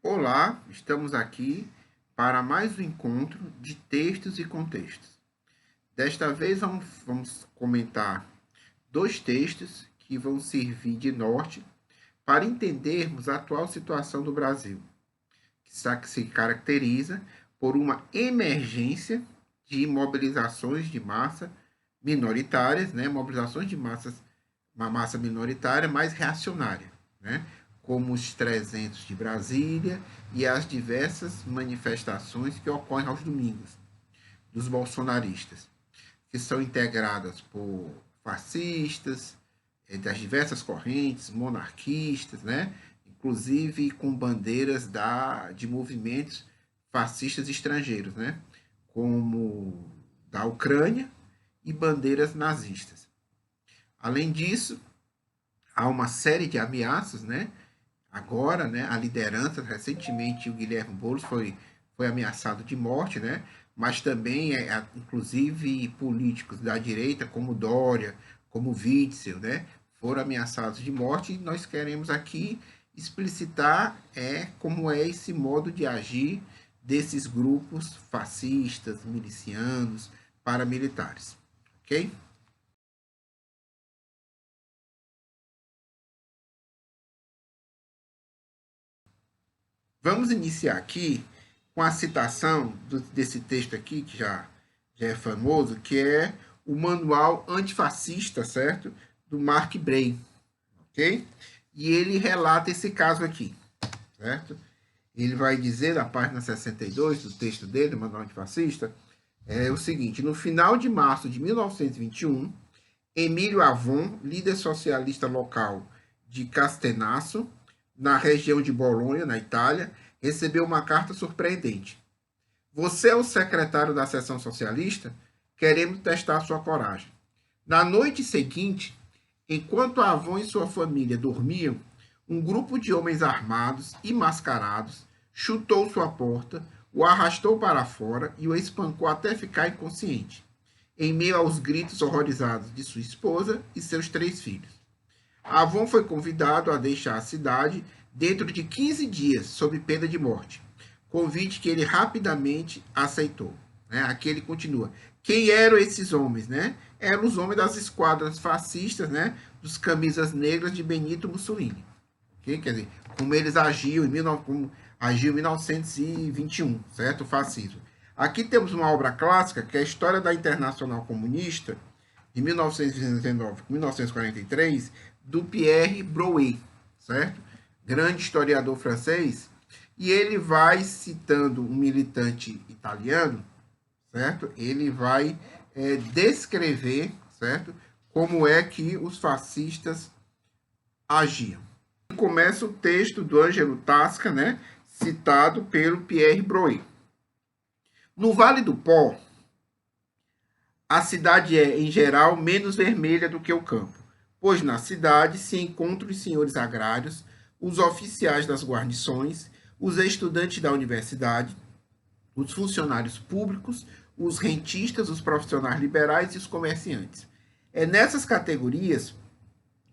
Olá, estamos aqui para mais um encontro de textos e contextos. Desta vez vamos comentar dois textos que vão servir de norte para entendermos a atual situação do Brasil, que se caracteriza por uma emergência de mobilizações de massa minoritárias, né? Mobilizações de uma massa minoritária mais reacionária, né? Como os 300 de Brasília e as diversas manifestações que ocorrem aos domingos dos bolsonaristas, que são integradas por fascistas, das diversas correntes, monarquistas, né? Inclusive com bandeiras de movimentos fascistas estrangeiros, né? Como da Ucrânia e bandeiras nazistas. Além disso, há uma série de ameaças, né? Agora, né, a liderança, recentemente o Guilherme Boulos foi ameaçado de morte, né? Mas também, inclusive, políticos da direita, como Dória, como Witzel, né? Foram ameaçados de morte e nós queremos aqui explicitar como é esse modo de agir desses grupos fascistas, milicianos, paramilitares, ok? Vamos iniciar aqui com a citação desse texto aqui, que já é famoso, que é o Manual Antifascista, certo? Do Mark Bray, ok? E ele relata esse caso aqui, certo? Ele vai dizer, na página 62 do texto dele, do Manual Antifascista, é o seguinte: no final de março de 1921, Emílio Avon, líder socialista local de Castenasso, na região de Bolonha, na Itália, recebeu uma carta surpreendente. Você é o secretário da seção socialista? Queremos testar sua coragem. Na noite seguinte, enquanto Avon e sua família dormiam, um grupo de homens armados e mascarados chutou sua porta, o arrastou para fora e o espancou até ficar inconsciente, em meio aos gritos horrorizados de sua esposa e seus 3 filhos. Avon foi convidado a deixar a cidade dentro de 15 dias, sob pena de morte. Convite que ele rapidamente aceitou. Né? Aqui ele continua. Quem eram esses homens? Né? Eram os homens das esquadras fascistas, né? Dos camisas negras de Benito Mussolini. Okay? Quer dizer, como eles agiam como agiu em 1921, certo? O fascismo. Aqui temos uma obra clássica, que é a História da Internacional Comunista, de 1919 a 1943, do Pierre Brouet, certo? Grande historiador francês, e ele vai citando um militante italiano, certo? Ele vai descrever, certo? Como é que os fascistas agiam. Começa o texto do Ângelo Tasca, né? Citado pelo Pierre Brouet. No Vale do Pó, a cidade é, em geral, menos vermelha do que o campo, pois na cidade se encontram os senhores agrários, os oficiais das guarnições, os estudantes da universidade, os funcionários públicos, os rentistas, os profissionais liberais e os comerciantes. É nessas categorias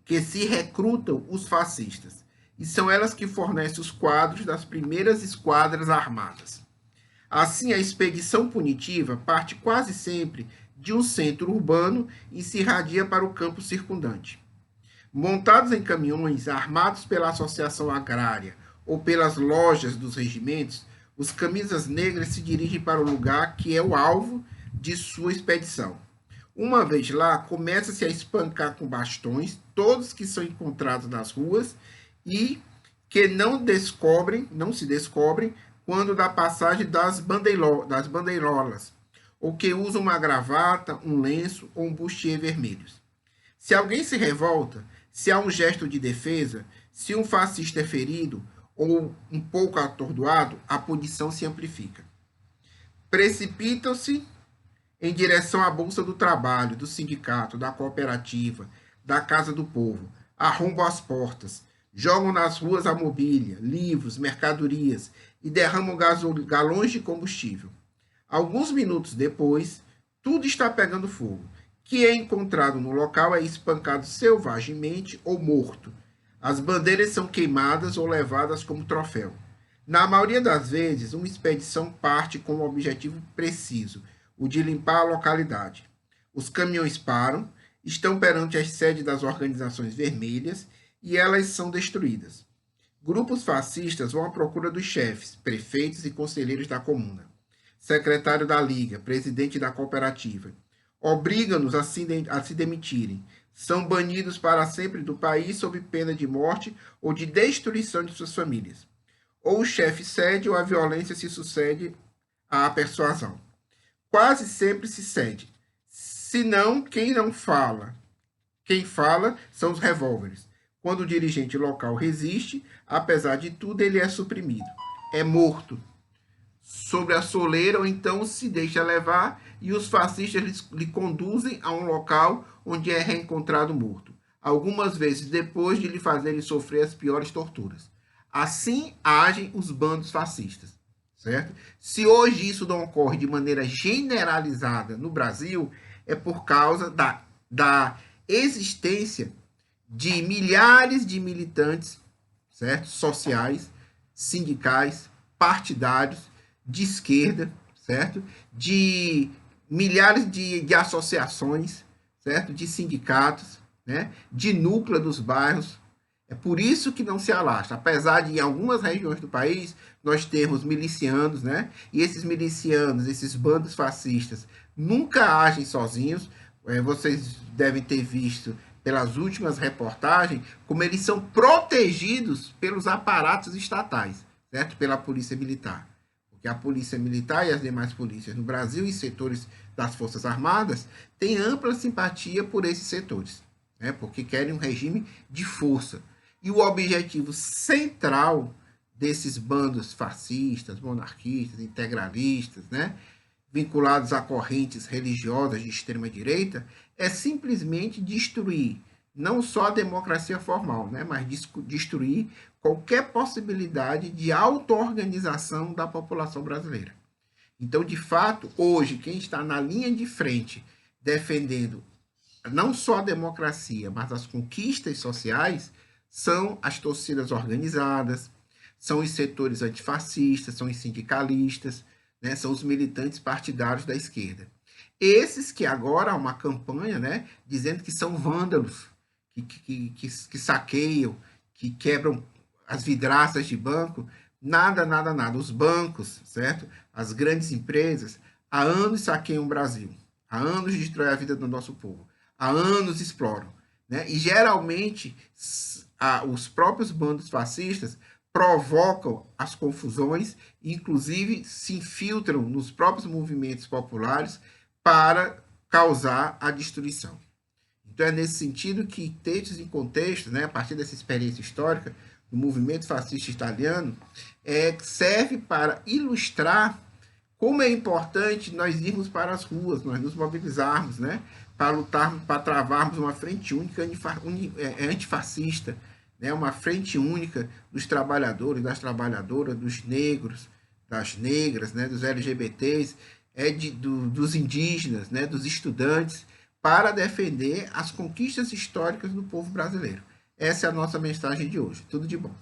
que se recrutam os fascistas, e são elas que fornecem os quadros das primeiras esquadras armadas. Assim, a expedição punitiva parte quase sempre de um centro urbano e se irradia para o campo circundante. Montados em caminhões armados pela associação agrária ou pelas lojas dos regimentos, os camisas negras se dirigem para o lugar que é o alvo de sua expedição. Uma vez lá, começa-se a espancar com bastões todos que são encontrados nas ruas e que não se descobrem quando da passagem das bandeirolas, ou que usam uma gravata, um lenço ou um bustier vermelhos. Se alguém se revolta, se há um gesto de defesa, se um fascista é ferido ou um pouco atordoado, a punição se amplifica. Precipitam-se em direção à Bolsa do Trabalho, do sindicato, da cooperativa, da Casa do Povo, arrombam as portas, jogam nas ruas a mobília, livros, mercadorias e derramam galões de combustível. Alguns minutos depois, tudo está pegando fogo. Que é encontrado no local é espancado selvagemente ou morto. As bandeiras são queimadas ou levadas como troféu. Na maioria das vezes, uma expedição parte com um objetivo preciso, o de limpar a localidade. Os caminhões param, estão perante as sedes das organizações vermelhas e elas são destruídas. Grupos fascistas vão à procura dos chefes, prefeitos e conselheiros da comuna, secretário da liga, presidente da cooperativa. Obrigam-nos a se demitirem. São banidos para sempre do país sob pena de morte ou de destruição de suas famílias. Ou o chefe cede ou a violência se sucede à persuasão. Quase sempre se cede. Se não, quem não fala? Quem fala são os revólveres. Quando o dirigente local resiste, apesar de tudo, ele é suprimido. É morto sobre a soleira ou então se deixa levar e os fascistas lhe conduzem a um local onde é reencontrado morto, algumas vezes depois de lhe fazerem sofrer as piores torturas. Assim agem os bandos fascistas, certo? Se hoje isso não ocorre de maneira generalizada no Brasil, é por causa da existência de milhares de militantes, certo? Sociais, sindicais, partidários, de esquerda, certo? De milhares de associações, certo? De sindicatos, né? De núcleo dos bairros. É por isso que não se alastra. Apesar de em algumas regiões do país nós termos milicianos, né? E esses milicianos, esses bandos fascistas, nunca agem sozinhos. Vocês devem ter visto pelas últimas reportagens como eles são protegidos pelos aparatos estatais, certo? Pela polícia militar. Porque a polícia militar e as demais polícias no Brasil e setores das Forças Armadas têm ampla simpatia por esses setores, né? Porque querem um regime de força. E o objetivo central desses bandos fascistas, monarquistas, integralistas, né, vinculados a correntes religiosas de extrema-direita, é simplesmente destruir não só a democracia formal, né, mas destruir qualquer possibilidade de auto-organização da população brasileira. Então, de fato, hoje, quem está na linha de frente defendendo não só a democracia, mas as conquistas sociais, são as torcidas organizadas, são os setores antifascistas, são os sindicalistas, né, são os militantes partidários da esquerda. Esses que agora há uma campanha, né, dizendo que são vândalos, que saqueiam, que quebram as vidraças de banco, nada. Os bancos, certo? As grandes empresas, há anos saqueiam o Brasil, há anos destroem a vida do nosso povo, há anos exploram, né? E geralmente os próprios bandos fascistas provocam as confusões, inclusive se infiltram nos próprios movimentos populares para causar a destruição. Então é nesse sentido que Textos em Contexto, né, a partir dessa experiência histórica do movimento fascista italiano, serve para ilustrar como é importante nós irmos para as ruas, nós nos mobilizarmos, né, para lutarmos, para travarmos uma frente única antifascista, né, uma frente única dos trabalhadores, das trabalhadoras, dos negros, das negras, né, dos LGBTs, dos indígenas, né, dos estudantes, para defender as conquistas históricas do povo brasileiro. Essa é a nossa mensagem de hoje. Tudo de bom.